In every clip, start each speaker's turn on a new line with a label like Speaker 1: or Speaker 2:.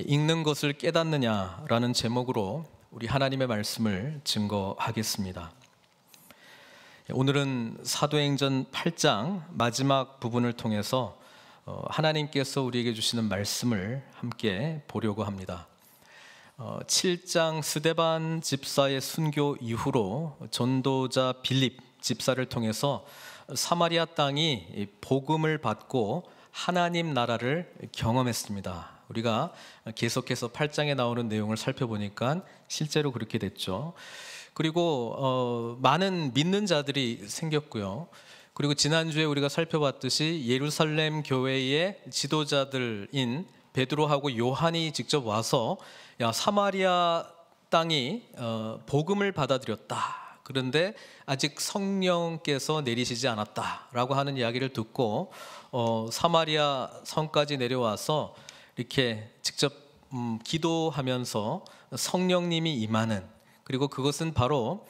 Speaker 1: 읽는 것을 깨닫느냐라는 제목으로 우리 하나님의 말씀을 증거하겠습니다. 오늘은 사도행전 8장 마지막 부분을 통해서 하나님께서 우리에게 주시는 말씀을 함께 보려고 합니다. 7장 스데반 집사의 순교 이후로 전도자 빌립 집사를 통해서 사마리아 땅이 복음을 받고 하나님 나라를 경험했습니다. 우리가 계속해서 8장에 나오는 내용을 살펴보니까 실제로 그렇게 됐죠. 그리고 많은 믿는 자들이 생겼고요. 그리고 지난주에 우리가 살펴봤듯이 예루살렘 교회의 지도자들인 베드로하고 요한이 직접 와서 사마리아 땅이 복음을 받아들였다. 그런데 아직 성령께서 내리시지 않았다라고 하는 이야기를 듣고 사마리아 성까지 내려와서 이렇게 직접 기도하면서 성령님이 임하는, 그리고 그것은 바로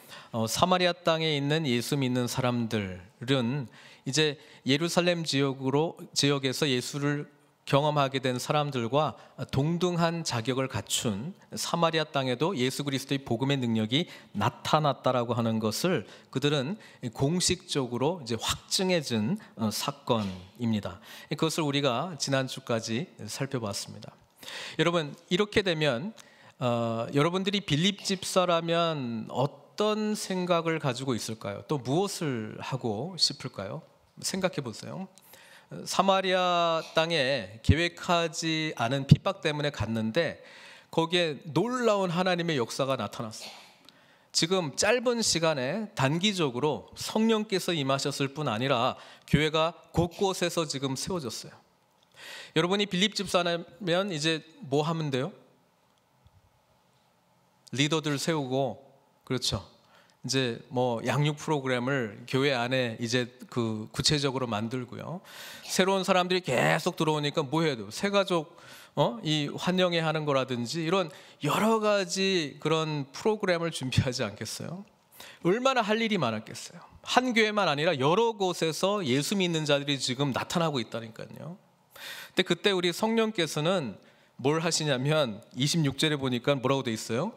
Speaker 1: 사마리아 땅에 있는 예수 믿는 사람들은 이제 예루살렘 지역에서 예수를 경험하게 된 사람들과 동등한 자격을 갖춘 사마리아 땅에도 예수 그리스도의 복음의 능력이 나타났다라고 하는 것을 그들은 공식적으로 이제 확증해준 사건입니다. 그것을 우리가 지난주까지 살펴봤습니다. 여러분, 이렇게 되면 여러분들이 빌립 집사라면 어떤 생각을 가지고 있을까요? 또 무엇을 하고 싶을까요? 생각해 보세요. 사마리아 땅에 계획하지 않은 핍박 때문에 갔는데 거기에 놀라운 하나님의 역사가 나타났어요. 지금 짧은 시간에 단기적으로 성령께서 임하셨을 뿐 아니라 교회가 곳곳에서 지금 세워졌어요. 여러분이 빌립 집사라면 이제 뭐 하면 돼요? 리더들 세우고, 그렇죠, 이제 뭐 양육 프로그램을 교회 안에 이제 그 구체적으로 만들고요. 새로운 사람들이 계속 들어오니까 뭐 해야 돼요? 새가족 이 환영회 하는 거라든지 이런 여러 가지 그런 프로그램을 준비하지 않겠어요? 얼마나 할 일이 많았겠어요? 한 교회만 아니라 여러 곳에서 예수 믿는 자들이 지금 나타나고 있다니까요. 근데 그때 우리 성령께서는 뭘 하시냐면 26절에 보니까 뭐라고 돼 있어요?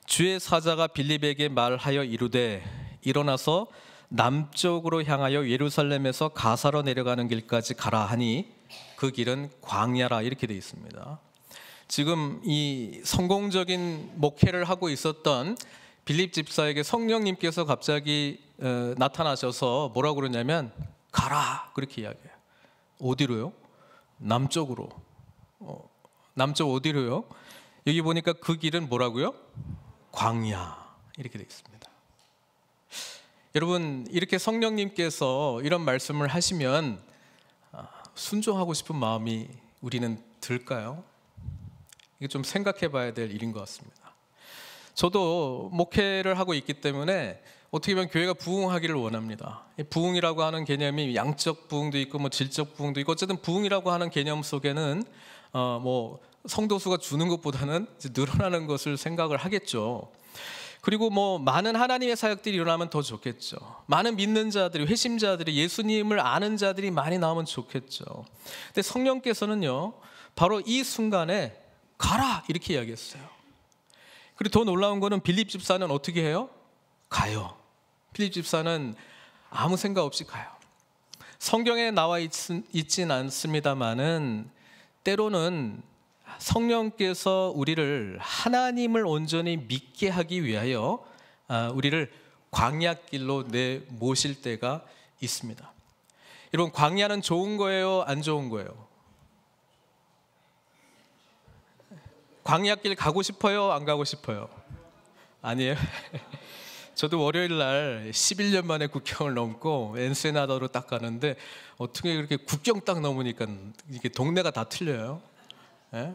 Speaker 1: 주의 사자가 빌립에게 말하여 이르되 일어나서 남쪽으로 향하여 예루살렘에서 가사로 내려가는 길까지 가라 하니 그 길은 광야라, 이렇게 돼 있습니다. 지금 이 성공적인 목회를 하고 있었던 빌립 집사에게 성령님께서 갑자기 나타나셔서 뭐라고 그러냐면 가라, 그렇게 이야기해요. 어디로요? 남쪽으로. 남쪽 어디로요? 여기 보니까 그 길은 뭐라고요? 광야, 이렇게 되어 있습니다. 여러분, 이렇게 성령님께서 이런 말씀을 하시면 순종하고 싶은 마음이 우리는 들까요? 이게 좀 생각해 봐야 될 일인 것 같습니다. 저도 목회를 하고 있기 때문에 어떻게 보면 교회가 부흥하기를 원합니다. 부흥이라고 하는 개념이 양적 부흥도 있고 뭐 질적 부흥도 있고, 어쨌든 부흥이라고 하는 개념 속에는 뭐 성도수가 주는 것보다는 늘어나는 것을 생각을 하겠죠. 그리고 뭐 많은 하나님의 사역들이 일어나면 더 좋겠죠. 많은 믿는 자들이, 회심자들이, 예수님을 아는 자들이 많이 나오면 좋겠죠. 근데 성령께서는요, 바로 이 순간에 가라, 이렇게 이야기했어요. 그리고 더 놀라운 거는 빌립 집사는 어떻게 해요? 가요. 빌립 집사는 아무 생각 없이 가요. 성경에 나와 있진 않습니다만은 때로는 성령께서 우리를, 하나님을 온전히 믿게 하기 위하여 우리를 광야길로 내모실 때가 있습니다. 여러분, 광야는 좋은 거예요, 안 좋은 거예요? 광야길 가고 싶어요, 안 가고 싶어요? 아니에요? 저도 월요일 날 11년 만에 국경을 넘고 엔세나다로 딱 가는데 어떻게 그렇게 국경 딱 넘으니까 이게 동네가 다 틀려요. 예?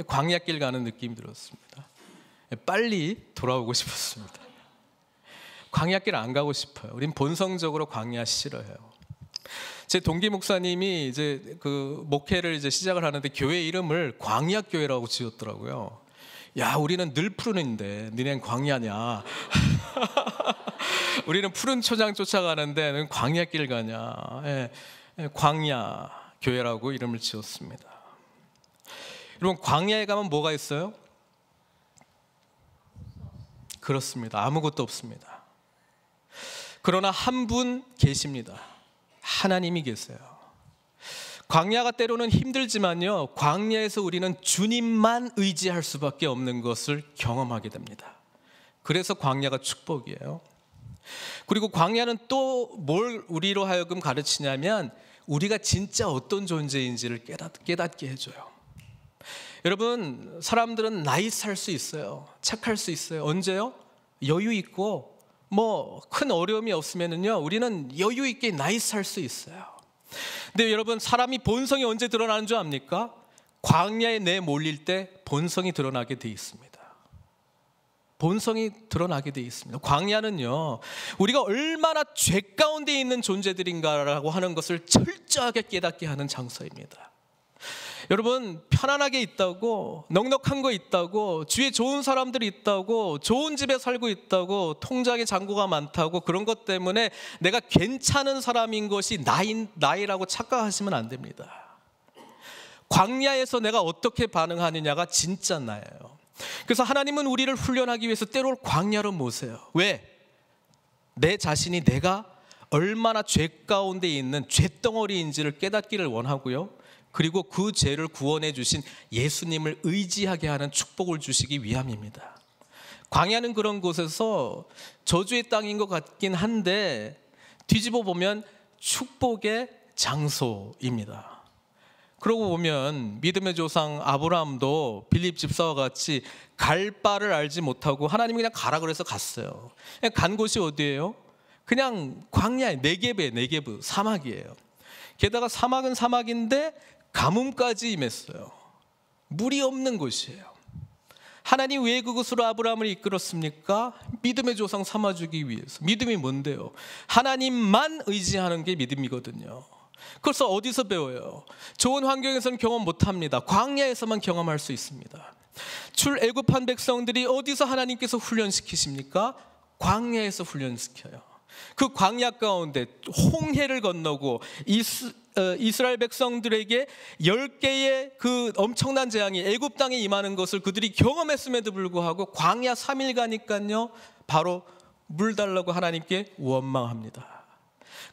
Speaker 1: 광야길 가는 느낌이 들었습니다. 빨리 돌아오고 싶었습니다. 광야길 안 가고 싶어요. 우린 본성적으로 광야 싫어해요. 제 동기 목사님이 이제 그 목회를 이제 시작을 하는데 교회 이름을 광야교회라고 지었더라고요. 야, 우리는 늘 푸른인데 너넨 광야냐? 우리는 푸른 초장 쫓아가는데 너는 광야길 가냐? 광야 교회라고 이름을 지었습니다. 여러분, 광야에 가면 뭐가 있어요? 그렇습니다. 아무것도 없습니다. 그러나 한 분 계십니다. 하나님이 계세요. 광야가 때로는 힘들지만요, 광야에서 우리는 주님만 의지할 수밖에 없는 것을 경험하게 됩니다. 그래서 광야가 축복이에요. 그리고 광야는 또 뭘 우리로 하여금 가르치냐면 우리가 진짜 어떤 존재인지를 깨닫게 해줘요. 여러분, 사람들은 나이스 할 수 있어요. 착할 수 있어요. 언제요? 여유 있고 뭐 큰 어려움이 없으면은요, 우리는 여유 있게 나이스 할 수 있어요. 근데 여러분, 사람이 본성이 언제 드러나는 줄 압니까? 광야에 내몰릴 때 본성이 드러나게 돼 있습니다. 본성이 드러나게 돼 있습니다. 광야는요, 우리가 얼마나 죄 가운데 있는 존재들인가라고 하는 것을 철저하게 깨닫게 하는 장소입니다. 여러분, 편안하게 있다고, 넉넉한 거 있다고, 주위에 좋은 사람들이 있다고, 좋은 집에 살고 있다고, 통장에 잔고가 많다고, 그런 것 때문에 내가 괜찮은 사람인 것이 나이라고 착각하시면 안 됩니다. 광야에서 내가 어떻게 반응하느냐가 진짜 나예요. 그래서 하나님은 우리를 훈련하기 위해서 때로 광야로 모세요. 왜? 내 자신이 내가 얼마나 죄 가운데 있는 죄덩어리인지를 깨닫기를 원하고요, 그리고 그 죄를 구원해 주신 예수님을 의지하게 하는 축복을 주시기 위함입니다. 광야는 그런 곳에서 저주의 땅인 것 같긴 한데 뒤집어 보면 축복의 장소입니다. 그러고 보면 믿음의 조상 아브라함도 빌립 집사와 같이 갈 바를 알지 못하고 하나님이 그냥 가라 그래서 갔어요. 그냥 간 곳이 어디예요? 그냥 광야에, 네게브 사막이에요. 게다가 사막은 사막인데 가뭄까지 임했어요. 물이 없는 곳이에요. 하나님 왜 그곳으로 아브라함을 이끌었습니까? 믿음의 조상 삼아주기 위해서. 믿음이 뭔데요? 하나님만 의지하는 게 믿음이거든요. 그래서 어디서 배워요? 좋은 환경에서는 경험 못합니다. 광야에서만 경험할 수 있습니다. 출애굽한 백성들이 어디서 하나님께서 훈련시키십니까? 광야에서 훈련시켜요. 그 광야 가운데 홍해를 건너고 이스라엘 백성들에게 10개의 그 엄청난 재앙이 애굽 땅에 임하는 것을 그들이 경험했음에도 불구하고 광야 3일 가니까요, 바로 물 달라고 하나님께 원망합니다.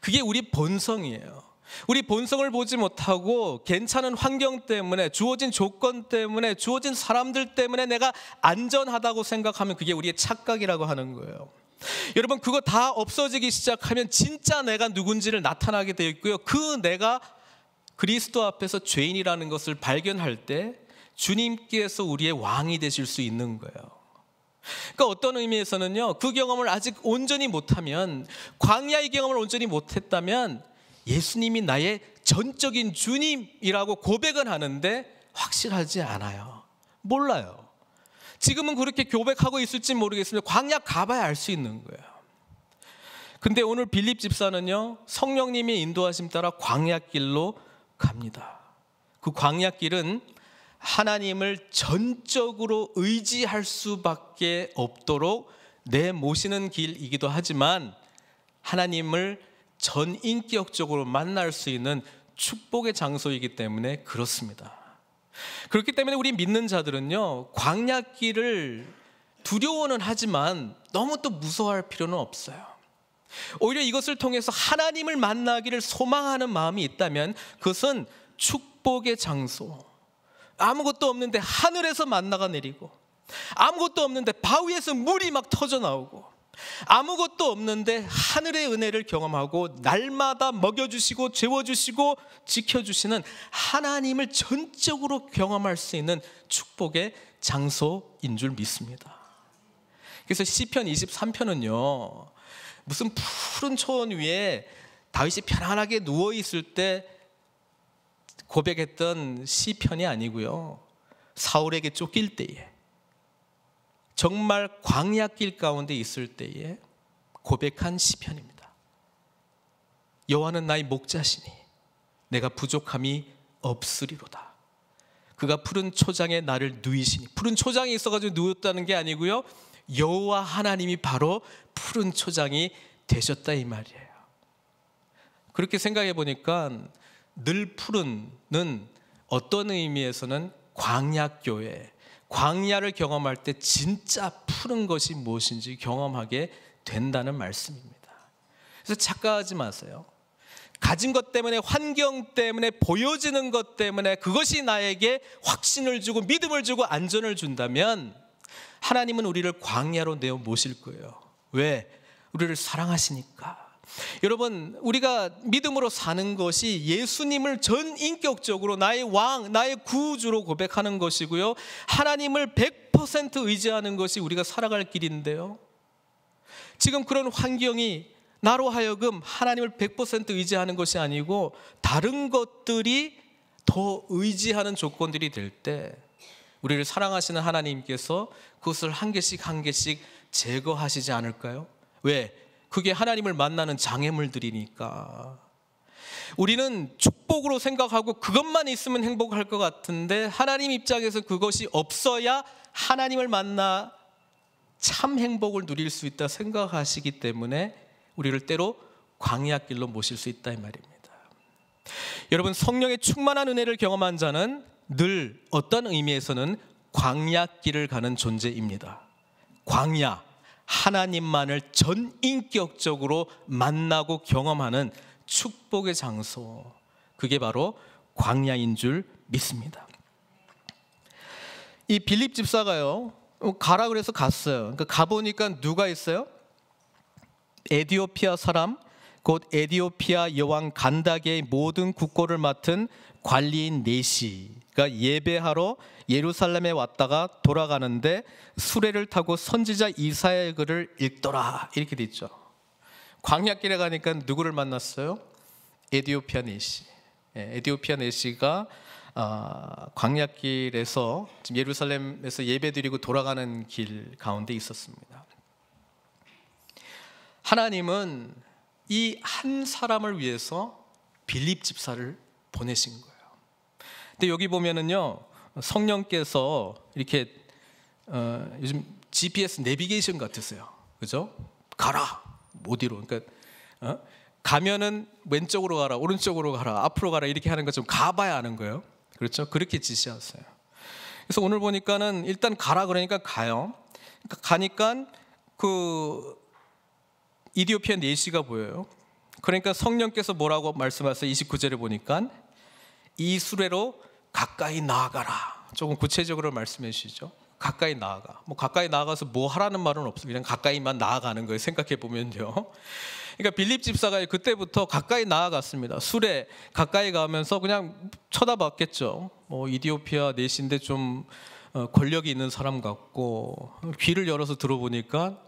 Speaker 1: 그게 우리 본성이에요. 우리 본성을 보지 못하고 괜찮은 환경 때문에, 주어진 조건 때문에, 주어진 사람들 때문에 내가 안전하다고 생각하면 그게 우리의 착각이라고 하는 거예요. 여러분, 그거 다 없어지기 시작하면 진짜 내가 누군지를 나타나게 되어 있고요, 그 내가 그리스도 앞에서 죄인이라는 것을 발견할 때 주님께서 우리의 왕이 되실 수 있는 거예요. 그러니까 어떤 의미에서는요, 그 경험을 아직 온전히 못하면, 광야의 경험을 온전히 못했다면 예수님이 나의 전적인 주님이라고 고백은 하는데 확실하지 않아요. 몰라요. 지금은 그렇게 고백하고 있을지 모르겠습니다. 광야 가봐야 알 수 있는 거예요. 근데 오늘 빌립 집사는요, 성령님의 인도하심 따라 광야길로 갑니다. 그 광야길은 하나님을 전적으로 의지할 수밖에 없도록 내모시는 길이기도 하지만 하나님을 전인격적으로 만날 수 있는 축복의 장소이기 때문에 그렇습니다. 그렇기 때문에 우리 믿는 자들은요, 광야길을 두려워는 하지만 너무 또 무서워할 필요는 없어요. 오히려 이것을 통해서 하나님을 만나기를 소망하는 마음이 있다면 그것은 축복의 장소. 아무것도 없는데 하늘에서 만나가 내리고, 아무것도 없는데 바위에서 물이 막 터져 나오고, 아무것도 없는데 하늘의 은혜를 경험하고 날마다 먹여주시고 재워주시고 지켜주시는 하나님을 전적으로 경험할 수 있는 축복의 장소인 줄 믿습니다. 그래서 시편 23편은요, 무슨 푸른 초원 위에 다윗이 편안하게 누워있을 때 고백했던 시편이 아니고요, 사울에게 쫓길 때에, 정말 광야길 가운데 있을 때에 고백한 시편입니다. 여호와는 나의 목자시니 내가 부족함이 없으리로다. 그가 푸른 초장에 나를 누이시니, 푸른 초장이 있어가지고 누웠다는 게 아니고요, 여호와 하나님이 바로 푸른 초장이 되셨다 이 말이에요. 그렇게 생각해 보니까 늘 푸른은 어떤 의미에서는 광야교회, 광야를 경험할 때 진짜 푸른 것이 무엇인지 경험하게 된다는 말씀입니다. 그래서 착각하지 마세요. 가진 것 때문에, 환경 때문에, 보여지는 것 때문에 그것이 나에게 확신을 주고 믿음을 주고 안전을 준다면 하나님은 우리를 광야로 내어 모실 거예요. 왜? 우리를 사랑하시니까. 여러분, 우리가 믿음으로 사는 것이 예수님을 전인격적으로 나의 왕, 나의 구주로 고백하는 것이고요, 하나님을 100% 의지하는 것이 우리가 살아갈 길인데요, 지금 그런 환경이 나로 하여금 하나님을 100% 의지하는 것이 아니고 다른 것들이 더 의지하는 조건들이 될 때 우리를 사랑하시는 하나님께서 그것을 한 개씩 한 개씩 제거하시지 않을까요? 왜? 그게 하나님을 만나는 장애물들이니까. 우리는 축복으로 생각하고 그것만 있으면 행복할 것 같은데 하나님 입장에서 그것이 없어야 하나님을 만나 참 행복을 누릴 수 있다 생각하시기 때문에 우리를 때로 광야길로 모실 수 있다 이 말입니다. 여러분, 성령의 충만한 은혜를 경험한 자는 늘 어떤 의미에서는 광야길을 가는 존재입니다. 광야, 하나님만을 전인격적으로 만나고 경험하는 축복의 장소, 그게 바로 광야인 줄 믿습니다. 이 빌립 집사가요, 가라 그래서 갔어요. 그러니까 가보니까 누가 있어요? 에디오피아 사람, 곧 에디오피아 여왕 간다게의 모든 국고를 맡은 관리인 네시가 예배하러 예루살렘에 왔다가 돌아가는데 수레를 타고 선지자 이사야의 글을 읽더라, 이렇게 돼 있죠. 광야길에 가니까 누구를 만났어요? 에디오피아 네시. 에디오피아 네시가 광야길에서 지금 예루살렘에서 예배드리고 돌아가는 길 가운데 있었습니다. 하나님은 이 한 사람을 위해서 빌립 집사를 보내신 거예요. 근데 여기 보면은요, 성령께서 이렇게 요즘 GPS 내비게이션 같으세요, 그죠? 가라, 어디로? 그러니까 가면은 왼쪽으로 가라, 오른쪽으로 가라, 앞으로 가라, 이렇게 하는 것좀 가봐야 아는 거예요, 그렇죠? 그렇게 지시하세요. 그래서 오늘 보니까는 일단 가라 그러니까 가요. 그러니까 가니까 그 이디오피아 네시가 보여요. 그러니까 성령께서 뭐라고 말씀하세요? 29절에 보니까 이 수레로 가까이 나아가라. 조금 구체적으로 말씀해 주시죠. 가까이 나아가. 뭐 가까이 나아가서 뭐 하라는 말은 없어요. 그냥 가까이만 나아가는 거예요. 생각해 보면요. 그러니까 빌립 집사가 그때부터 가까이 나아갔습니다. 수레 가까이 가면서 그냥 쳐다봤겠죠. 뭐 이디오피아 네시인데 좀 권력이 있는 사람 같고, 귀를 열어서 들어보니까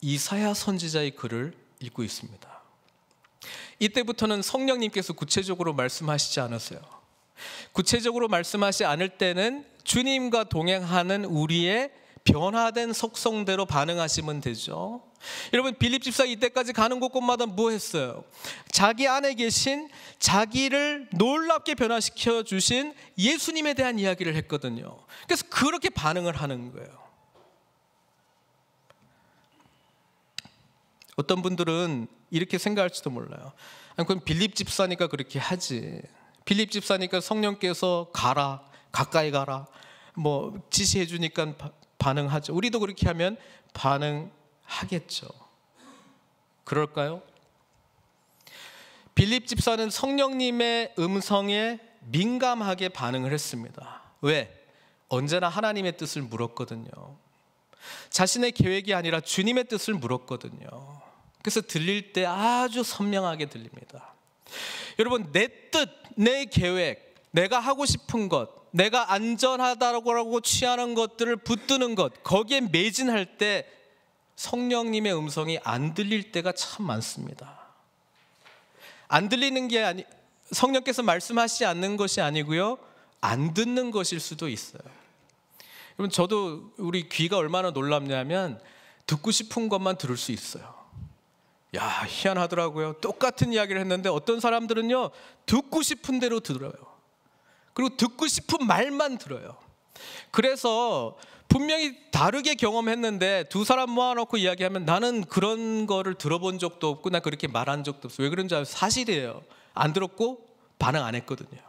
Speaker 1: 이사야 선지자의 글을 읽고 있습니다. 이때부터는 성령님께서 구체적으로 말씀하시지 않았어요. 구체적으로 말씀하시지 않을 때는 주님과 동행하는 우리의 변화된 속성대로 반응하시면 되죠. 여러분, 빌립 집사 이때까지 가는 곳곳마다 뭐 했어요? 자기 안에 계신 자기를 놀랍게 변화시켜 주신 예수님에 대한 이야기를 했거든요. 그래서 그렇게 반응을 하는 거예요. 어떤 분들은 이렇게 생각할지도 몰라요. 아니, 그럼 빌립 집사니까 그렇게 하지. 빌립 집사니까 성령께서 가라, 가까이 가라, 뭐 지시해 주니까 반응하죠. 우리도 그렇게 하면 반응하겠죠. 그럴까요? 빌립 집사는 성령님의 음성에 민감하게 반응을 했습니다. 왜? 언제나 하나님의 뜻을 물었거든요. 자신의 계획이 아니라 주님의 뜻을 물었거든요. 그래서 들릴 때 아주 선명하게 들립니다. 여러분, 내 뜻, 내 계획, 내가 하고 싶은 것, 내가 안전하다고 취하는 것들을 붙드는 것, 거기에 매진할 때 성령님의 음성이 안 들릴 때가 참 많습니다. 안 들리는 게 성령께서 말씀하시지 않는 것이 아니고요, 안 듣는 것일 수도 있어요. 여러분, 저도 우리 귀가 얼마나 놀랍냐면 듣고 싶은 것만 들을 수 있어요. 야, 희한하더라고요. 똑같은 이야기를 했는데 어떤 사람들은요, 듣고 싶은 대로 들어요. 그리고 듣고 싶은 말만 들어요. 그래서 분명히 다르게 경험했는데 두 사람 모아놓고 이야기하면 나는 그런 거를 들어본 적도 없고 나 그렇게 말한 적도 없어. 왜 그런지 알아요? 사실이에요. 안 들었고 반응 안 했거든요.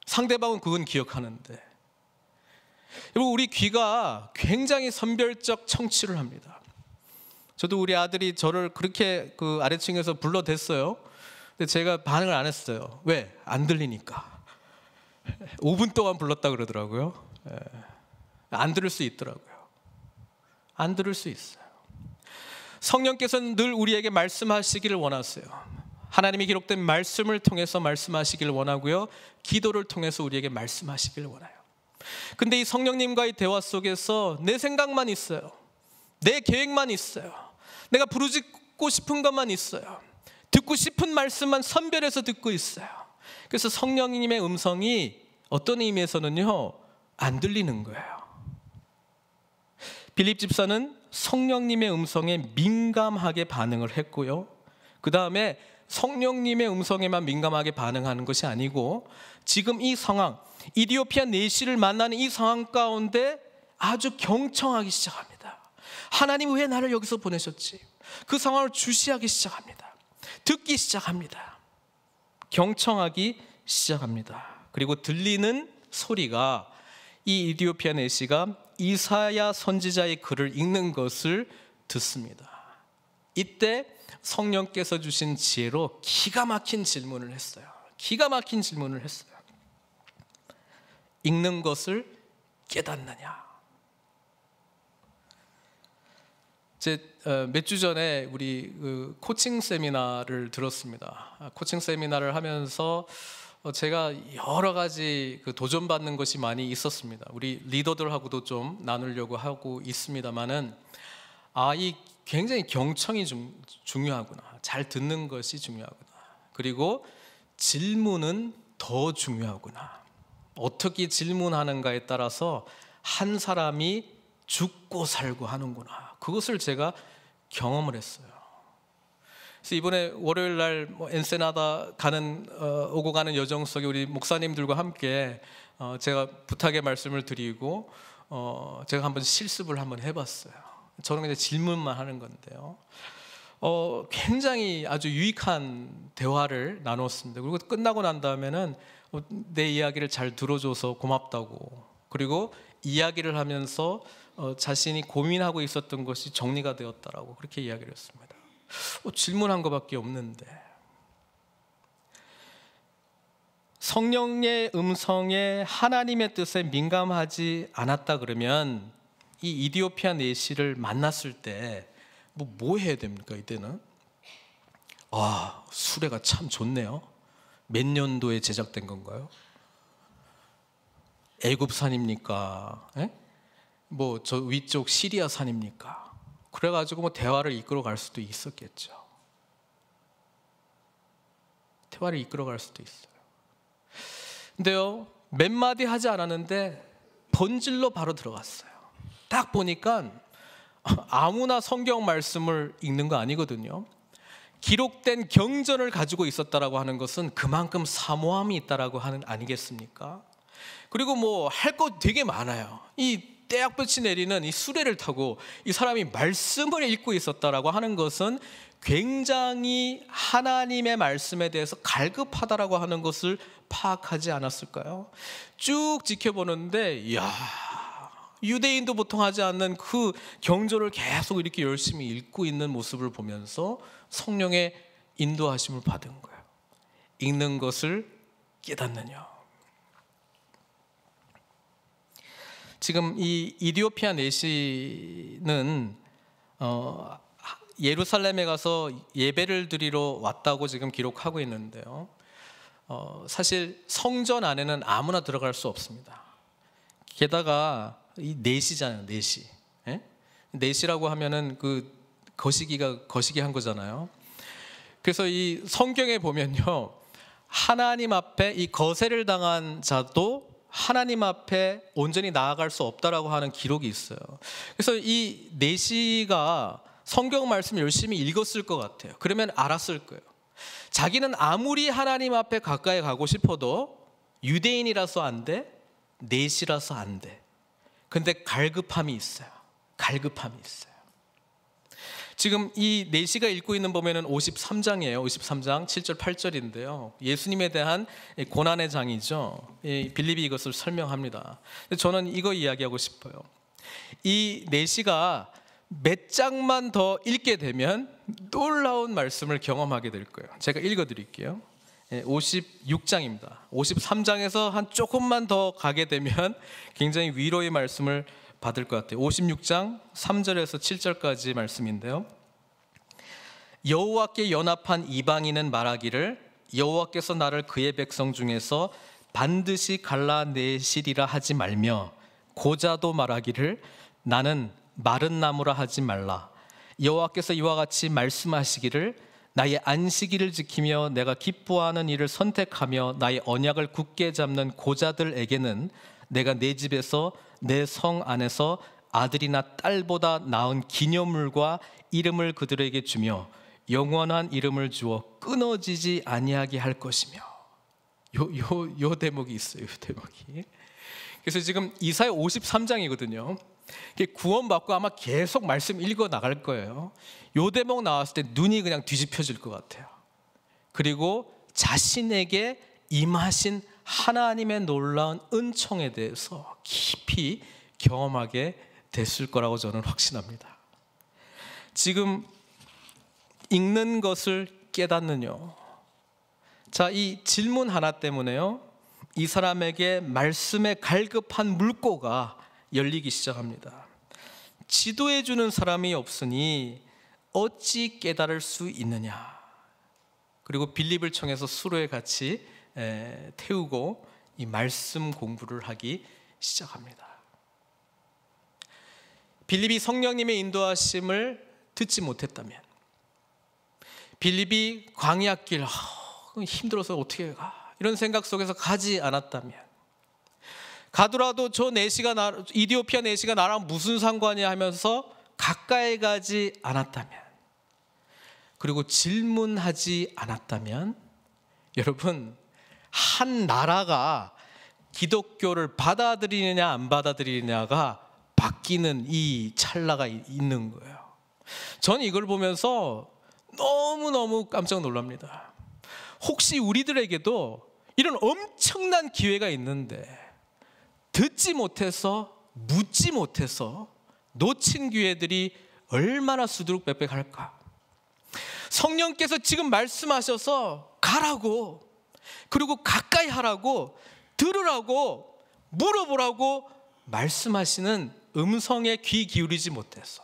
Speaker 1: 상대방은 그건 기억하는데. 여러분, 우리 귀가 굉장히 선별적 청취를 합니다. 저도 우리 아들이 저를 그렇게 그 아래층에서 불러댔어요. 근데 제가 반응을 안 했어요. 왜? 안 들리니까. 5분 동안 불렀다 그러더라고요. 안 들을 수 있더라고요. 안 들을 수 있어요. 성령께서는 늘 우리에게 말씀하시기를 원하세요. 하나님이 기록된 말씀을 통해서 말씀하시기를 원하고요, 기도를 통해서 우리에게 말씀하시기를 원해요. 근데 이 성령님과의 대화 속에서 내 생각만 있어요. 내 계획만 있어요. 내가 부르짖고 싶은 것만 있어요. 듣고 싶은 말씀만 선별해서 듣고 있어요. 그래서 성령님의 음성이 어떤 의미에서는요, 안 들리는 거예요. 빌립 집사는 성령님의 음성에 민감하게 반응을 했고요, 그 다음에 성령님의 음성에만 민감하게 반응하는 것이 아니고 지금 이 상황, 이디오피아 내시를 만나는 이 상황 가운데 아주 경청하기 시작합니다. 하나님 왜 나를 여기서 보내셨지? 그 상황을 주시하기 시작합니다. 듣기 시작합니다. 경청하기 시작합니다. 그리고 들리는 소리가 이 이디오피아 내시가 이사야 선지자의 글을 읽는 것을 듣습니다. 이때 성령께서 주신 지혜로 기가 막힌 질문을 했어요. 기가 막힌 질문을 했어요. 읽는 것을 깨닫느냐? 몇 주 전에 우리 코칭 세미나를 들었습니다. 코칭 세미나를 하면서 제가 여러 가지 도전받는 것이 많이 있었습니다. 우리 리더들하고도 좀 나누려고 하고 있습니다만은, 이 굉장히 경청이 중요하구나. 잘 듣는 것이 중요하구나. 그리고 질문은 더 중요하구나. 어떻게 질문하는가에 따라서 한 사람이 죽고 살고 하는구나. 그것을 제가 경험을 했어요. 그래서 이번에 월요일 날 엔세나다 오고 가는 여정 속에 우리 목사님들과 함께 제가 부탁의 말씀을 드리고 제가 한번 실습을 한번 해봤어요. 저는 그냥 질문만 하는 건데요. 굉장히 아주 유익한 대화를 나눴습니다. 그리고 끝나고 난 다음에는 내 이야기를 잘 들어줘서 고맙다고, 그리고 이야기를 하면서 자신이 고민하고 있었던 것이 정리가 되었다라고 그렇게 이야기를 했습니다. 질문한 것밖에 없는데, 성령의 음성에 하나님의 뜻에 민감하지 않았다 그러면 이 이디오피아 내시를 만났을 때 뭐 해야 됩니까? 이때는 수레가 참 좋네요. 몇 년도에 제작된 건가요? 애굽산입니까? 저 위쪽 시리아산입니까? 그래가지고 대화를 이끌어 갈 수도 있었겠죠. 대화를 이끌어 갈 수도 있어요. 근데요, 몇 마디 하지 않았는데 본질로 바로 들어갔어요. 딱 보니까 아무나 성경 말씀을 읽는 거 아니거든요. 기록된 경전을 가지고 있었다라고 하는 것은 그만큼 사모함이 있다라고 하는 아니겠습니까? 그리고 할 거 되게 많아요. 이 떼약볕이 내리는 이 수레를 타고 이 사람이 말씀을 읽고 있었다라고 하는 것은 굉장히 하나님의 말씀에 대해서 갈급하다라고 하는 것을 파악하지 않았을까요? 쭉 지켜보는데, 이야, 유대인도 보통 하지 않는 그 경전을 계속 이렇게 열심히 읽고 있는 모습을 보면서 성령의 인도하심을 받은 거예요. 읽는 것을 깨닫느냐. 지금 이 이디오피아 내시는 예루살렘에 가서 예배를 드리러 왔다고 지금 기록하고 있는데요, 사실 성전 안에는 아무나 들어갈 수 없습니다. 게다가 이 내시잖아요, 내시. 내시라고 하면은 거시기 한 거잖아요. 그래서 이 성경에 보면요, 하나님 앞에 이 거세를 당한 자도 하나님 앞에 온전히 나아갈 수 없다라고 하는 기록이 있어요. 그래서 이 내시가 성경 말씀 열심히 읽었을 것 같아요. 그러면 알았을 거예요. 자기는 아무리 하나님 앞에 가까이 가고 싶어도 유대인이라서 안 돼, 내시라서 안 돼. 근데 갈급함이 있어요. 갈급함이 있어요. 지금 이 내시가 읽고 있는 보면은 53장이에요. 53장 7절 8절인데요. 예수님에 대한 고난의 장이죠. 빌립이 이것을 설명합니다. 저는 이거 이야기하고 싶어요. 이 내시가 몇 장만 더 읽게 되면 놀라운 말씀을 경험하게 될 거예요. 제가 읽어드릴게요. 56장입니다. 53장에서 한 조금만 더 가게 되면 굉장히 위로의 말씀을 받을 것 같아요. 56장 3절에서 7절까지 말씀인데요. 여호와께 연합한 이방인은 말하기를 여호와께서 나를 그의 백성 중에서 반드시 갈라내시리라 하지 말며, 고자도 말하기를 나는 마른 나무라 하지 말라. 여호와께서 이와 같이 말씀하시기를 나의 안식일을 지키며 내가 기뻐하는 일을 선택하며 나의 언약을 굳게 잡는 고자들에게는 내가 내 집에서 내 성 안에서 아들이나 딸보다 나은 기념물과 이름을 그들에게 주며 영원한 이름을 주어 끊어지지 아니하게 할 것이며. 요 대목이 있어요. 요 대목이. 그래서 지금 이사야 53장이거든요. 구원받고 아마 계속 말씀 읽어 나갈 거예요. 요 대목 나왔을 때 눈이 그냥 뒤집혀질 것 같아요. 그리고 자신에게 임하신 하나님의 놀라운 은총에 대해서 깊이 경험하게 됐을 거라고 저는 확신합니다. 지금 읽는 것을 깨닫느뇨. 자, 이 질문 하나 때문에요, 이 사람에게 말씀의 갈급한 물꼬가 열리기 시작합니다. 지도해 주는 사람이 없으니 어찌 깨달을 수 있느냐. 그리고 빌립을 청해서 수로에 같이 태우고 이 말씀 공부를 하기 시작합니다. 빌립이 성령님의 인도하심을 듣지 못했다면, 빌립이 광야길 힘들어서 어떻게 가, 이런 생각 속에서 가지 않았다면, 가더라도 저 내시가 이디오피아 내시가 나랑 무슨 상관이야 하면서 가까이 가지 않았다면, 그리고 질문하지 않았다면, 여러분, 한 나라가 기독교를 받아들이느냐 안 받아들이느냐가 바뀌는 이 찰나가 있는 거예요. 저는 이걸 보면서 너무너무 깜짝 놀랍니다. 혹시 우리들에게도 이런 엄청난 기회가 있는데 듣지 못해서, 묻지 못해서 놓친 기회들이 얼마나 수두룩백백할까. 성령께서 지금 말씀하셔서 가라고, 그리고 가까이 하라고, 들으라고, 물어보라고 말씀하시는 음성에 귀 기울이지 못해서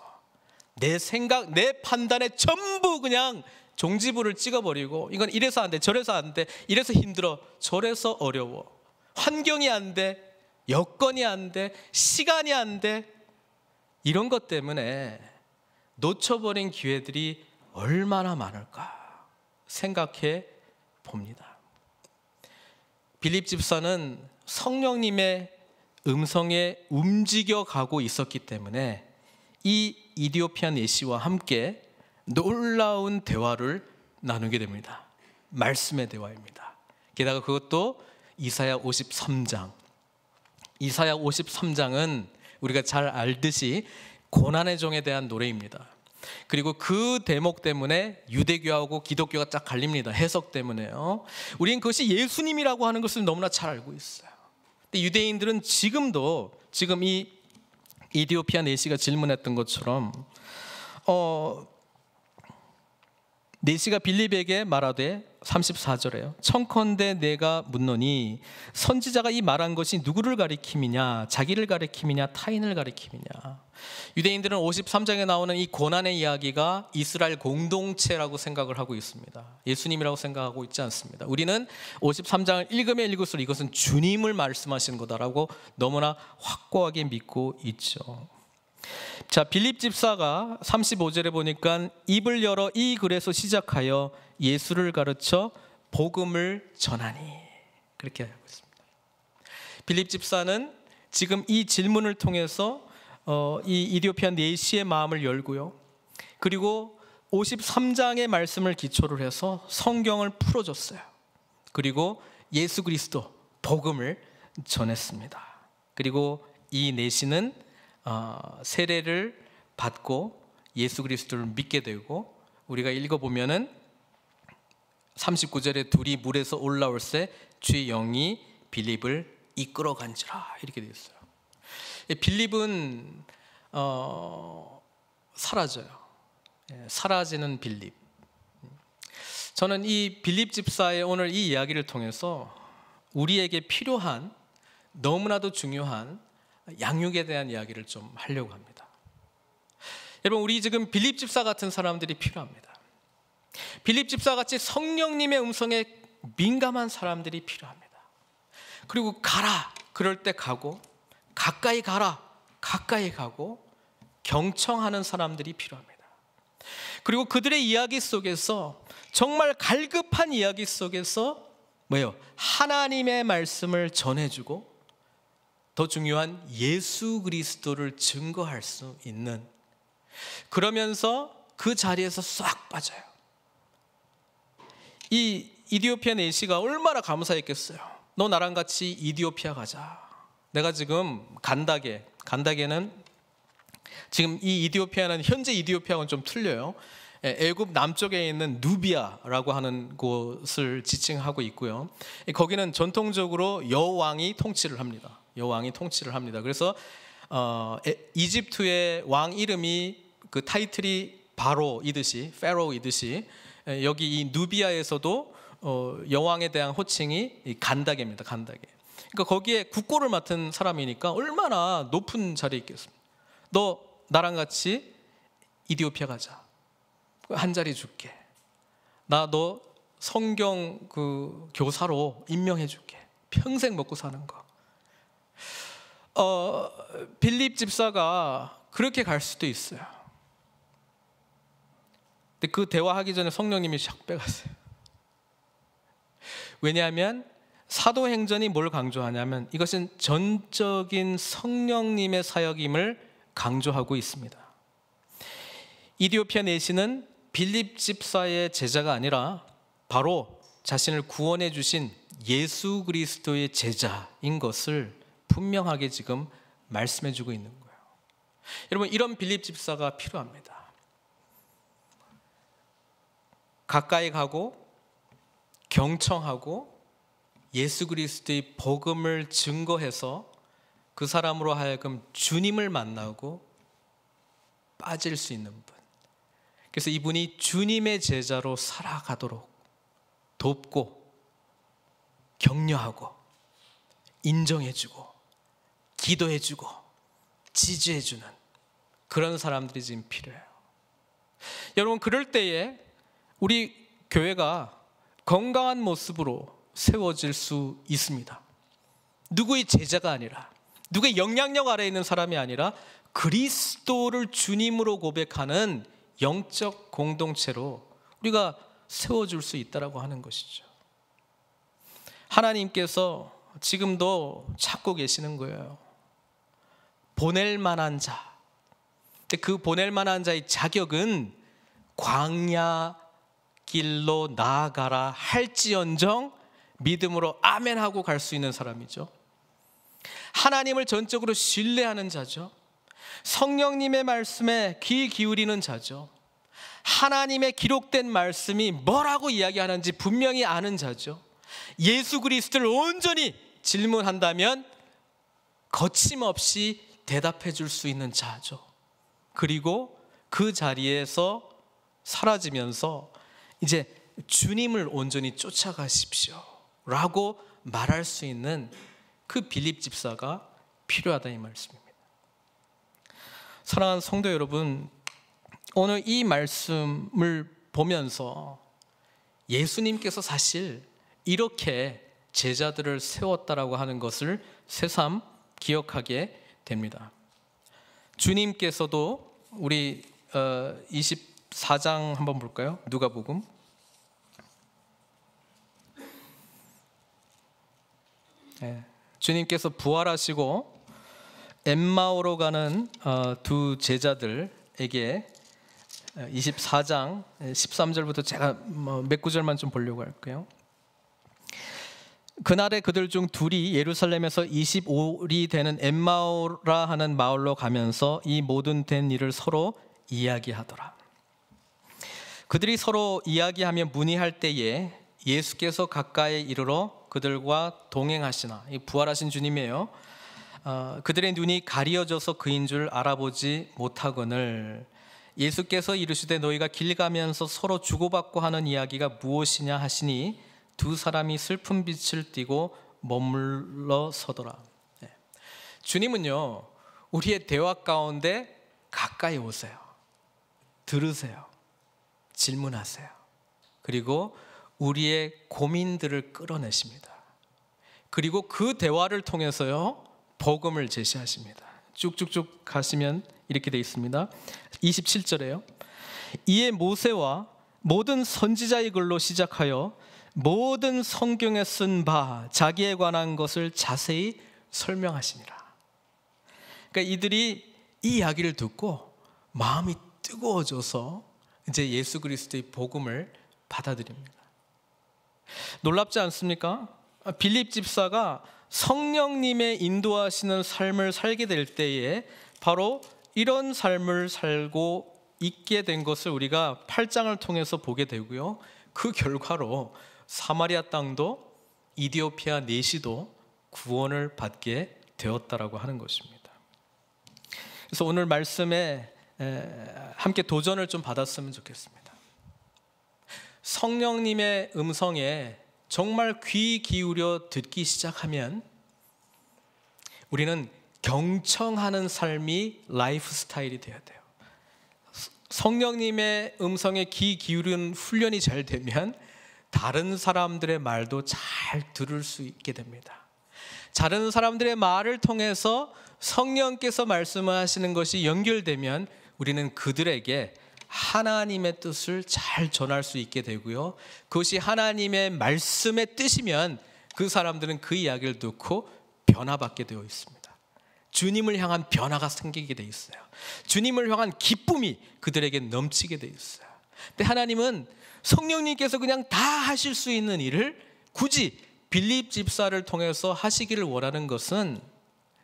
Speaker 1: 내 생각, 내 판단에 전부 그냥 종지부를 찍어버리고, 이건 이래서 안 돼, 저래서 안 돼, 이래서 힘들어, 저래서 어려워, 환경이 안 돼, 여건이 안 돼, 시간이 안 돼, 이런 것 때문에 놓쳐버린 기회들이 얼마나 많을까 생각해 봅니다. 빌립 집사는 성령님의 음성에 움직여가고 있었기 때문에 이 이디오피아 내시와 함께 놀라운 대화를 나누게 됩니다. 말씀의 대화입니다. 게다가 그것도 이사야 53장. 이사야 53장은 우리가 잘 알듯이 고난의 종에 대한 노래입니다. 그리고 그 대목 때문에 유대교하고 기독교가 쫙 갈립니다. 해석 때문에요. 우리는 그것이 예수님이라고 하는 것을 너무나 잘 알고 있어요. 근데 유대인들은 지금도, 지금 이 이디오피아 내시가 질문했던 것처럼 내시가 빌립에게 말하되 34절에요. 청컨대 내가 묻노니 선지자가 이 말한 것이 누구를 가리킴이냐, 자기를 가리킴이냐, 타인을 가리킴이냐. 유대인들은 53장에 나오는 이 고난의 이야기가 이스라엘 공동체라고 생각을 하고 있습니다. 예수님이라고 생각하고 있지 않습니다. 우리는 53장을 읽으면 읽을수록 이것은 주님을 말씀하시는 거다라고 너무나 확고하게 믿고 있죠. 자, 빌립 집사가 35절에 보니까 입을 열어 이 글에서 시작하여 예수를 가르쳐 복음을 전하니, 그렇게 하고 있습니다. 빌립 집사는 지금 이 질문을 통해서 이 이디오피아 내시의 마음을 열고요, 그리고 53장의 말씀을 기초로 해서 성경을 풀어줬어요. 그리고 예수 그리스도 복음을 전했습니다. 그리고 이 내시는 세례를 받고 예수 그리스도를 믿게 되고, 우리가 읽어보면은 39절에 둘이 물에서 올라올새 주의 영이 빌립을 이끌어간지라 이렇게 되어 있어요. 빌립은 사라져요. 사라지는 빌립. 저는 이 빌립 집사의 오늘 이 이야기를 통해서 우리에게 필요한, 너무나도 중요한 양육에 대한 이야기를 좀 하려고 합니다. 여러분, 우리 지금 빌립 집사 같은 사람들이 필요합니다. 빌립 집사 같이 성령님의 음성에 민감한 사람들이 필요합니다. 그리고 가라 그럴 때 가고, 가까이 가라 가까이 가고, 경청하는 사람들이 필요합니다. 그리고 그들의 이야기 속에서, 정말 갈급한 이야기 속에서 뭐예요? 하나님의 말씀을 전해주고, 더 중요한 예수 그리스도를 증거할 수 있는, 그러면서 그 자리에서 싹 빠져요. 이 이디오피아 내시가 얼마나 감사했겠어요. 너 나랑 같이 이디오피아 가자. 내가 지금 간다게는 지금 이 이디오피아는, 현재 이디오피아와는 좀 틀려요. 애굽 남쪽에 있는 누비아라고 하는 곳을 지칭하고 있고요. 거기는 전통적으로 여왕이 통치를 합니다. 여왕이 통치를 합니다. 그래서 이집트의 왕 이름이, 그 타이틀이 바로이듯이, 페로이듯이, 여기 이 누비아에서도 여왕에 대한 호칭이 간다게입니다. 간다게. 그러니까 거기에 국고를 맡은 사람이니까 얼마나 높은 자리에 있겠습니까? 너 나랑 같이 이디오피아 가자. 한 자리 줄게. 나 너 성경 그 교사로 임명해 줄게. 평생 먹고 사는 거. 빌립 집사가 그렇게 갈 수도 있어요. 근데 그 대화하기 전에 성령님이 샥 빼갔어요. 왜냐하면 사도행전이 뭘 강조하냐면, 이것은 전적인 성령님의 사역임을 강조하고 있습니다. 이디오피아 내시는 빌립 집사의 제자가 아니라 바로 자신을 구원해 주신 예수 그리스도의 제자인 것을 분명하게 지금 말씀해 주고 있는 거예요. 여러분, 이런 빌립 집사가 필요합니다. 가까이 가고 경청하고 예수 그리스도의 복음을 증거해서 그 사람으로 하여금 주님을 만나고 빠질 수 있는 분. 그래서 이분이 주님의 제자로 살아가도록 돕고 격려하고 인정해주고 기도해주고 지지해주는 그런 사람들이 지금 필요해요. 여러분, 그럴 때에 우리 교회가 건강한 모습으로 세워질 수 있습니다. 누구의 제자가 아니라, 누구의 영향력 아래에 있는 사람이 아니라 그리스도를 주님으로 고백하는 영적 공동체로 우리가 세워줄 수 있다고 하는 것이죠. 하나님께서 지금도 찾고 계시는 거예요. 보낼 만한 자. 근데 그 보낼 만한 자의 자격은 광야 길로 나아가라 할지언정 믿음으로 아멘 하고 갈 수 있는 사람이죠. 하나님을 전적으로 신뢰하는 자죠. 성령님의 말씀에 귀 기울이는 자죠. 하나님의 기록된 말씀이 뭐라고 이야기하는지 분명히 아는 자죠. 예수 그리스도를 온전히 질문한다면 거침없이 대답해 줄 수 있는 자죠. 그리고 그 자리에서 사라지면서 이제 주님을 온전히 쫓아가십시오 라고 말할 수 있는 그 빌립 집사가 필요하다, 이 말씀입니다. 사랑하는 성도 여러분, 오늘 이 말씀을 보면서 예수님께서 사실 이렇게 제자들을 세웠다라고 하는 것을 새삼 기억하게 됩니다. 주님께서도 우리 24장 한번 볼까요? 누가복음. 네. 주님께서 부활하시고 엠마오로 가는 두 제자들에게 24장 13절부터 제가 몇 구절만 좀 보려고 할게요. 그날에 그들 중 둘이 예루살렘에서 25리 되는 엠마오라 하는 마을로 가면서 이 모든 된 일을 서로 이야기하더라. 그들이 서로 이야기하며 문의할 때에 예수께서 가까이 이르러 그들과 동행하시나, 이 부활하신 주님이에요. 그들의 눈이 가리어져서 그인 줄 알아보지 못하거늘 예수께서 이르시되 너희가 길 가면서 서로 주고받고 하는 이야기가 무엇이냐 하시니 두 사람이 슬픈 빛을 띠고 머물러 서더라. 주님은요, 우리의 대화 가운데 가까이 오세요. 들으세요. 질문하세요. 그리고 우리의 고민들을 끌어내십니다. 그리고 그 대화를 통해서요, 복음을 제시하십니다. 쭉쭉쭉 가시면 이렇게 되어 있습니다. 27절에요. 이에 모세와 모든 선지자의 글로 시작하여 모든 성경에 쓴 바 자기에 관한 것을 자세히 설명하시니라. 그러니까 이들이 이 이야기를 듣고 마음이 뜨거워져서 이제 예수 그리스도의 복음을 받아들입니다. 놀랍지 않습니까? 빌립 집사가 성령님의 인도하시는 삶을 살게 될 때에 바로 이런 삶을 살고 있게 된 것을 우리가 8장을 통해서 보게 되고요. 그 결과로 사마리아 땅도 이디오피아 내시도 구원을 받게 되었다라고 하는 것입니다. 그래서 오늘 말씀에 함께 도전을 좀 받았으면 좋겠습니다. 성령님의 음성에 정말 귀 기울여 듣기 시작하면 우리는 경청하는 삶이 라이프 스타일이 되어야 돼요. 성령님의 음성에 귀 기울이는 훈련이 잘 되면 다른 사람들의 말도 잘 들을 수 있게 됩니다. 다른 사람들의 말을 통해서 성령께서 말씀하시는 것이 연결되면 우리는 그들에게 하나님의 뜻을 잘 전할 수 있게 되고요. 그것이 하나님의 말씀의 뜻이면 그 사람들은 그 이야기를 듣고 변화받게 되어 있습니다. 주님을 향한 변화가 생기게 되어 있어요. 주님을 향한 기쁨이 그들에게 넘치게 되어 있어요. 근데 하나님은 성령님께서 그냥 다 하실 수 있는 일을 굳이 빌립 집사를 통해서 하시기를 원하는 것은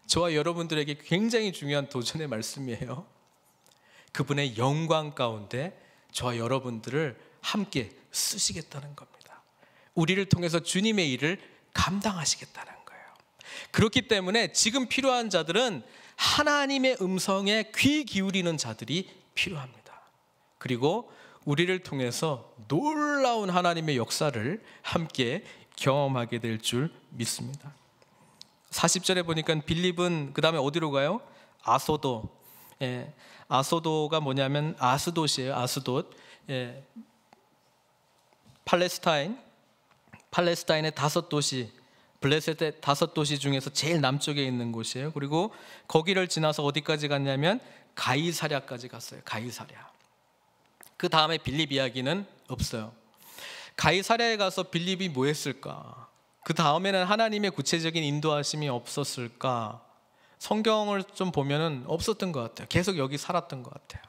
Speaker 1: 저와 여러분들에게 굉장히 중요한 도전의 말씀이에요. 그분의 영광 가운데 저와 여러분들을 함께 쓰시겠다는 겁니다. 우리를 통해서 주님의 일을 감당하시겠다는 거예요. 그렇기 때문에 지금 필요한 자들은 하나님의 음성에 귀 기울이는 자들이 필요합니다. 그리고 우리를 통해서 놀라운 하나님의 역사를 함께 경험하게 될 줄 믿습니다. 40절에 보니까 빌립은 그 다음에 어디로 가요? 아소도. 아소도가 뭐냐면 아스돗이에요. 아스돗. 팔레스타인의 5도시, 블레셋의 5도시 중에서 제일 남쪽에 있는 곳이에요. 그리고 거기를 지나서 어디까지 갔냐면 가이사랴까지 갔어요. 가이사랴. 그 다음에 빌립 이야기는 없어요. 가이사랴에 가서 빌립이 뭐 했을까? 그 다음에는 하나님의 구체적인 인도하심이 없었을까? 성경을 좀 보면은 없었던 것 같아요. 계속 여기 살았던 것 같아요.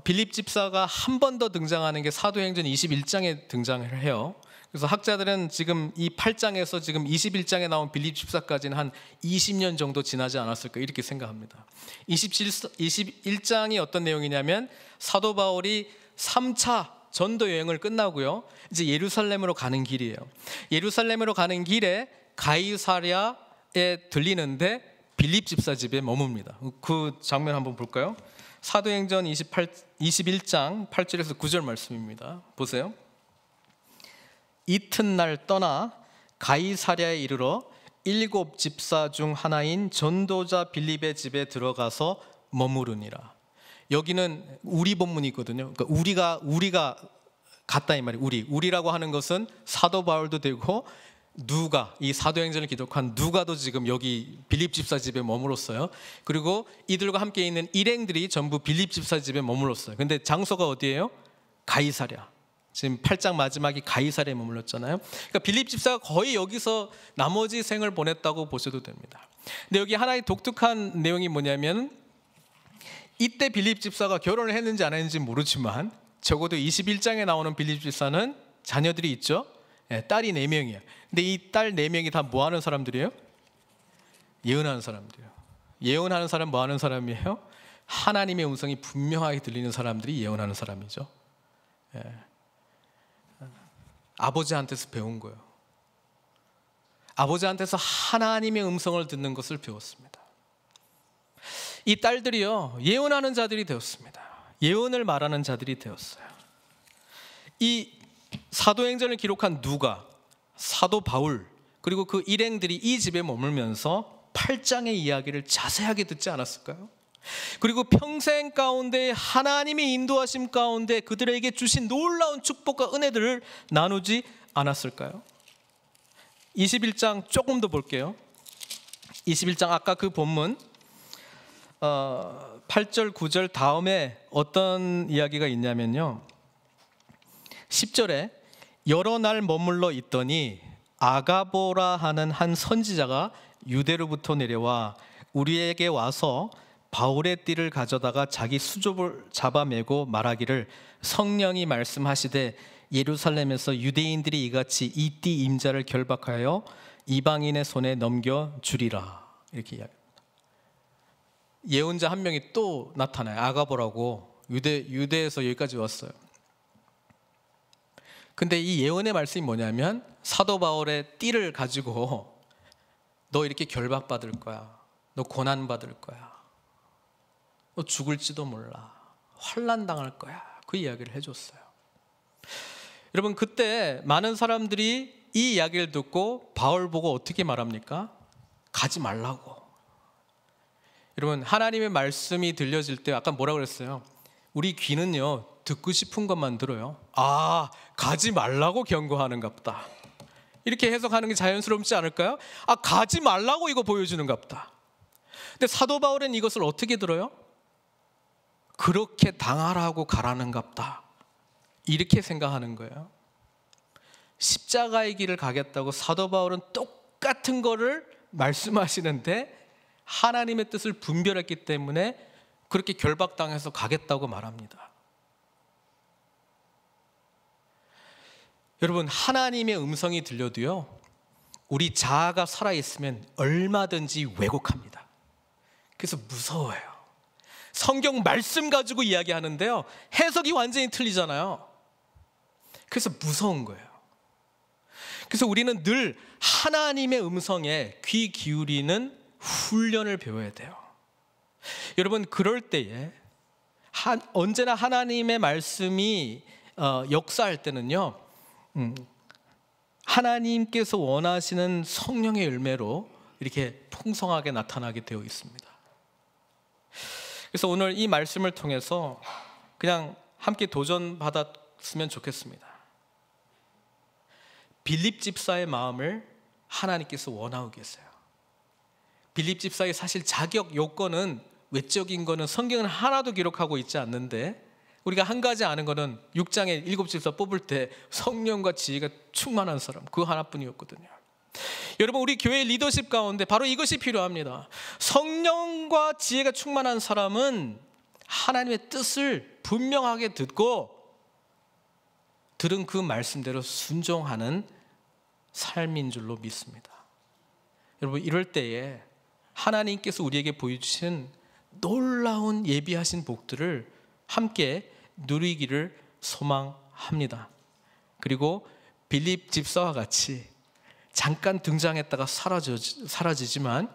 Speaker 1: 빌립 집사가 한 번 더 등장하는 게 사도행전 21장에 등장을 해요. 그래서 학자들은 지금 이 8장에서 지금 21장에 나온 빌립 집사까지는 한 20년 정도 지나지 않았을까 이렇게 생각합니다. 21장이 어떤 내용이냐면 사도 바울이 3차 전도 여행을 끝나고요. 이제 예루살렘으로 가는 길이에요. 예루살렘으로 가는 길에 가이사랴에 들리는데 빌립 집사 집에 머뭅니다. 그 장면 한번 볼까요? 사도행전 21장 8절에서 9절 말씀입니다. 보세요. 이튿날 떠나 가이사랴에 이르러 7 집사 중 하나인 전도자 빌립의 집에 들어가서 머무르니라. 여기는 우리 본문이거든요. 그러니까 우리가 같다 이 말이에요. 우리라고 하는 것은 사도 바울도 되고 누가, 이 사도행전을 기록한 누가도 지금 여기 빌립 집사 집에 머물렀어요. 그리고 이들과 함께 있는 일행들이 전부 빌립 집사 집에 머물렀어요. 근데 장소가 어디예요? 가이사랴. 지금 8장 마지막이 가이사랴에 머물렀잖아요. 그러니까 빌립 집사가 거의 여기서 나머지 생을 보냈다고 보셔도 됩니다. 근데 여기 하나의 독특한 내용이 뭐냐면 이때 빌립 집사가 결혼을 했는지 안 했는지 모르지만 적어도 21장에 나오는 빌립 집사는 자녀들이 있죠. 딸이 4명이에요. 근데 이 딸 4명이 다 뭐 하는 사람들이에요? 예언하는 사람들이에요. 예언하는 사람 뭐 하는 사람이에요? 하나님의 음성이 분명하게 들리는 사람들이 예언하는 사람이죠. 예. 아버지한테서 배운 거예요. 아버지한테서 하나님의 음성을 듣는 것을 배웠습니다. 이 딸들이요, 예언하는 자들이 되었습니다. 예언을 말하는 자들이 되었어요. 이 사도행전을 기록한 누가, 사도 바울, 그리고 그 일행들이 이 집에 머물면서 8장의 이야기를 자세하게 듣지 않았을까요? 그리고 평생 가운데 하나님의 인도하심 가운데 그들에게 주신 놀라운 축복과 은혜들을 나누지 않았을까요? 21장 조금 더 볼게요. 21장 아까 그 본문 8절 9절 다음에 어떤 이야기가 있냐면요, 10절에 여러 날 머물러 있더니 아가보라 하는 한 선지자가 유대로부터 내려와 우리에게 와서 바울의 띠를 가져다가 자기 수족을 잡아매고 말하기를 성령이 말씀하시되 예루살렘에서 유대인들이 이같이 이 띠 임자를 결박하여 이방인의 손에 넘겨주리라. 이렇게 이야기합니다. 예언자 한 명이 또 나타나요. 아가보라고. 유대에서 여기까지 왔어요. 근데 이 예언의 말씀이 뭐냐면 사도 바울의 띠를 가지고 너 이렇게 결박받을 거야. 너 고난받을 거야. 너 죽을지도 몰라. 환난 당할 거야. 그 이야기를 해줬어요. 여러분, 그때 많은 사람들이 이 이야기를 듣고 바울 보고 어떻게 말합니까? 가지 말라고. 여러분, 하나님의 말씀이 들려질 때 아까 뭐라고 그랬어요? 우리 귀는요, 듣고 싶은 것만 들어요. 아, 가지 말라고 경고하는가 보다. 이렇게 해석하는 게 자연스럽지 않을까요? 아, 가지 말라고 이거 보여주는가 보다. 근데 사도 바울은 이것을 어떻게 들어요? 그렇게 당하라고 가라는가 보다. 이렇게 생각하는 거예요. 십자가의 길을 가겠다고 사도 바울은 똑같은 거를 말씀하시는데 하나님의 뜻을 분별했기 때문에 그렇게 결박당해서 가겠다고 말합니다. 여러분, 하나님의 음성이 들려도요, 우리 자아가 살아있으면 얼마든지 왜곡합니다. 그래서 무서워요. 성경 말씀 가지고 이야기하는데요, 해석이 완전히 틀리잖아요. 그래서 무서운 거예요. 그래서 우리는 늘 하나님의 음성에 귀 기울이는 훈련을 배워야 돼요. 여러분, 그럴 때에 언제나 하나님의 말씀이 역사할 때는요, 하나님께서 원하시는 성령의 열매로 이렇게 풍성하게 나타나게 되어 있습니다. 그래서 오늘 이 말씀을 통해서 그냥 함께 도전받았으면 좋겠습니다. 빌립 집사의 마음을 하나님께서 원하고 계세요. 빌립 집사의 사실 자격 요건은, 외적인 거는 성경은 하나도 기록하고 있지 않는데 우리가 한 가지 아는 거는 6장에 7집사 뽑을 때 성령과 지혜가 충만한 사람, 그 하나뿐이었거든요. 여러분, 우리 교회 리더십 가운데 바로 이것이 필요합니다. 성령과 지혜가 충만한 사람은 하나님의 뜻을 분명하게 듣고 들은 그 말씀대로 순종하는 삶인 줄로 믿습니다. 여러분, 이럴 때에 하나님께서 우리에게 보여주신 놀라운 예비하신 복들을 함께 누리기를 소망합니다. 그리고 빌립 집사와 같이 잠깐 등장했다가 사라지지만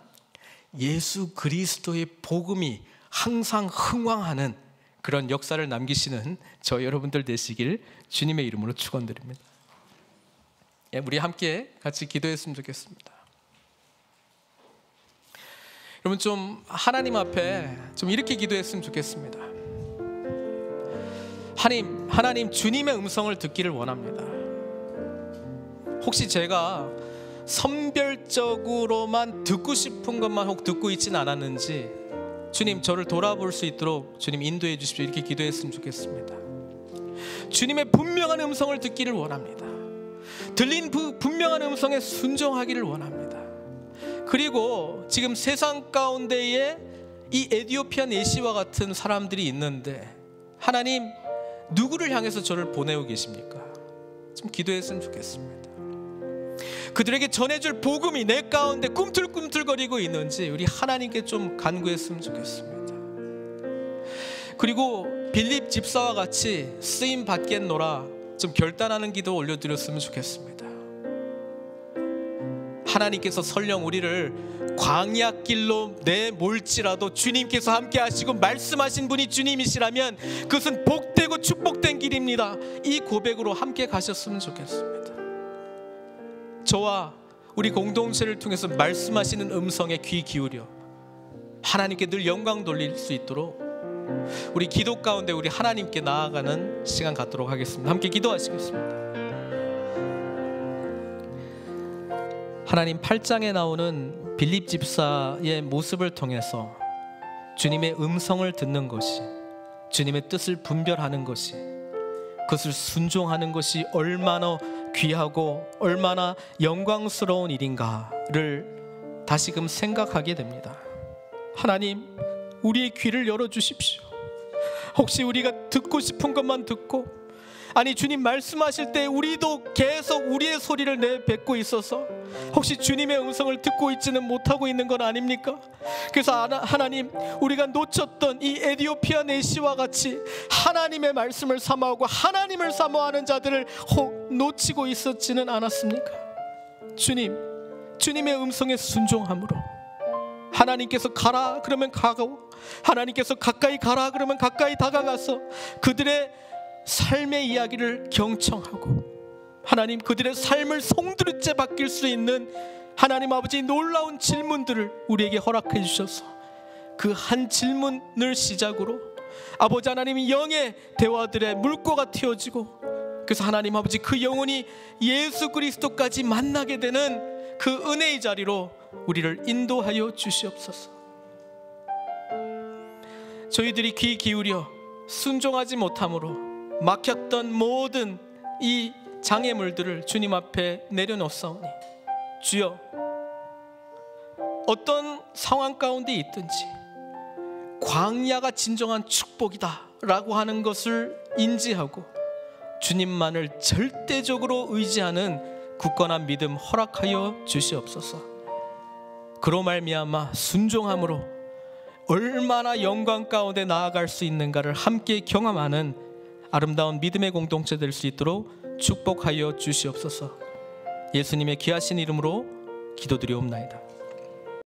Speaker 1: 예수 그리스도의 복음이 항상 흥왕하는 그런 역사를 남기시는 저 여러분들 되시길 주님의 이름으로 축원드립니다. 우리 함께 같이 기도했으면 좋겠습니다. 여러분, 좀 하나님 앞에 좀 이렇게 기도했으면 좋겠습니다. 하나님, 주님의 음성을 듣기를 원합니다. 혹시 제가 선별적으로만 듣고 싶은 것만 혹 듣고 있지는 않았는지 주님, 저를 돌아볼 수 있도록 주님 인도해 주십시오. 이렇게 기도했으면 좋겠습니다. 주님의 분명한 음성을 듣기를 원합니다. 들린 그 분명한 음성에 순종하기를 원합니다. 그리고 지금 세상 가운데에 이 에티오피아 내시와 같은 사람들이 있는데 하나님, 누구를 향해서 저를 보내고 계십니까? 좀 기도했으면 좋겠습니다. 그들에게 전해줄 복음이 내 가운데 꿈틀꿈틀거리고 있는지 우리 하나님께 좀 간구했으면 좋겠습니다. 그리고 빌립 집사와 같이 쓰임 받겠노라 좀 결단하는 기도 올려드렸으면 좋겠습니다. 하나님께서 설령 우리를 광야길로 내몰지라도 주님께서 함께 하시고 말씀하신 분이 주님이시라면 그것은 복되고 축복된 길입니다. 이 고백으로 함께 가셨으면 좋겠습니다. 저와 우리 공동체를 통해서 말씀하시는 음성에 귀 기울여 하나님께 늘 영광 돌릴 수 있도록 우리 기도 가운데 우리 하나님께 나아가는 시간 갖도록 하겠습니다. 함께 기도하시겠습니다. 하나님, 8장에 나오는 빌립 집사의 모습을 통해서 주님의 음성을 듣는 것이, 주님의 뜻을 분별하는 것이, 그것을 순종하는 것이 얼마나 귀하고 얼마나 영광스러운 일인가를 다시금 생각하게 됩니다. 하나님, 우리의 귀를 열어주십시오. 혹시 우리가 듣고 싶은 것만 듣고, 아니 주님 말씀하실 때 우리도 계속 우리의 소리를 내뱉고 있어서 혹시 주님의 음성을 듣고 있지는 못하고 있는 건 아닙니까? 그래서 하나님, 우리가 놓쳤던 이 에디오피아 내시와 같이 하나님의 말씀을 사모하고 하나님을 사모하는 자들을 혹 놓치고 있었지는 않았습니까? 주님, 주님의 음성에 순종함으로 하나님께서 가라 그러면 가고, 하나님께서 가까이 가라 그러면 가까이 다가가서 그들의 삶의 이야기를 경청하고, 하나님 그들의 삶을 송두리째 바뀔 수 있는 하나님 아버지 놀라운 질문들을 우리에게 허락해 주셔서 그 한 질문을 시작으로 아버지 하나님이 영의 대화들의 물꼬가 틔워지고, 그래서 하나님 아버지 그 영혼이 예수 그리스도까지 만나게 되는 그 은혜의 자리로 우리를 인도하여 주시옵소서. 저희들이 귀 기울여 순종하지 못함으로 막혔던 모든 이 장애물들을 주님 앞에 내려놓사오니, 주여, 어떤 상황 가운데 있든지 광야가 진정한 축복이다 라고 하는 것을 인지하고 주님만을 절대적으로 의지하는 굳건한 믿음 허락하여 주시옵소서. 그로 말미암아 순종함으로 얼마나 영광 가운데 나아갈 수 있는가를 함께 경험하는 아름다운 믿음의 공동체 될 수 있도록 축복하여 주시옵소서. 예수님의 귀하신 이름으로 기도드리옵나이다.